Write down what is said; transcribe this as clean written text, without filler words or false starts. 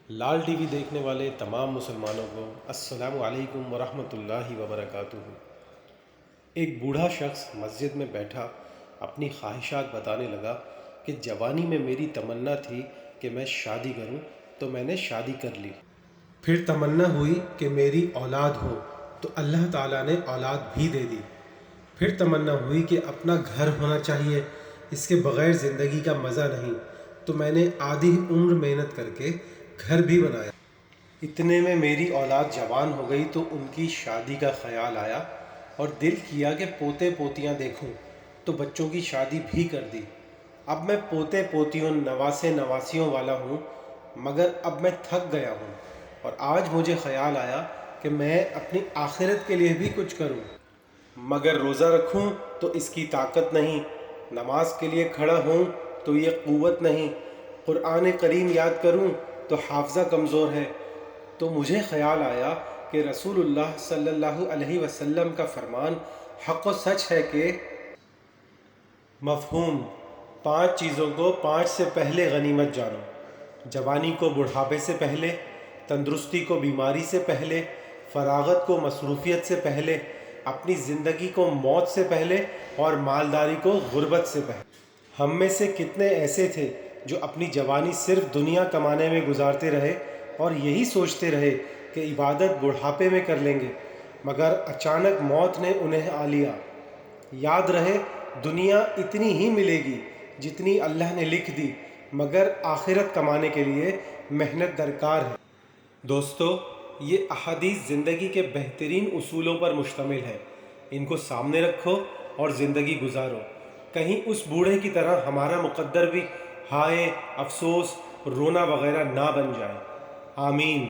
لال T V دیکھنے والے تمام مسلمانوں کو السلام علیکم ورحمۃ اللہ وبرکاتہ۔ ایک بوڑھا شخص مسجد میں بیٹھا اپنی خواہشات بتانے لگا کہ جوانی میں میری تمنا تھی کہ میں شادی کروں تو میں نے شادی کر لی، پھر تمنا ہوئی کہ میری اولاد ہو تو اللہ تعالیٰ نے اولاد بھی دے دی، پھر تمنا ہوئی کہ اپنا گھر ہونا چاہیے، اس کے بغیر زندگی کا مزہ نہیں، تو میں نے آدھی عمر محنت کر کے گھر بھی بنایا۔ اتنے میں میری اولاد جوان ہو گئی تو ان کی شادی کا خیال آیا اور دل کیا کہ پوتے پوتیاں دیکھوں، تو بچوں کی شادی بھی کر دی۔ اب میں پوتے پوتیوں نواسے نواسیوں والا ہوں، مگر اب میں تھک گیا ہوں اور آج مجھے خیال آیا کہ میں اپنی آخرت کے لیے بھی کچھ کروں، مگر روزہ رکھوں تو اس کی طاقت نہیں، نماز کے لیے کھڑا ہوں تو یہ قوت نہیں، قرآن کریم یاد کروں تو حافظہ کمزور ہے۔ تو مجھے خیال آیا کہ رسول اللہ صلی اللہ علیہ وسلم کا فرمان حق و سچ ہے کہ مفہوم 5 چیزوں کو 5 سے پہلے غنیمت جانو: جوانی کو بڑھاپے سے پہلے، تندرستی کو بیماری سے پہلے، فراغت کو مصروفیت سے پہلے، اپنی زندگی کو موت سے پہلے اور مالداری کو غربت سے پہلے۔ ہم میں سے کتنے ایسے تھے جو اپنی جوانی صرف دنیا کمانے میں گزارتے رہے اور یہی سوچتے رہے کہ عبادت بڑھاپے میں کر لیں گے، مگر اچانک موت نے انہیں آ لیا۔ یاد رہے، دنیا اتنی ہی ملے گی جتنی اللہ نے لکھ دی، مگر آخرت کمانے کے لیے محنت درکار ہے۔ دوستو، یہ احادیث زندگی کے بہترین اصولوں پر مشتمل ہے، ان کو سامنے رکھو اور زندگی گزارو، کہیں اس بوڑھے کی طرح ہمارا مقدر بھی ہائے افسوس رونا وغیرہ نہ بن جائے۔ آمین۔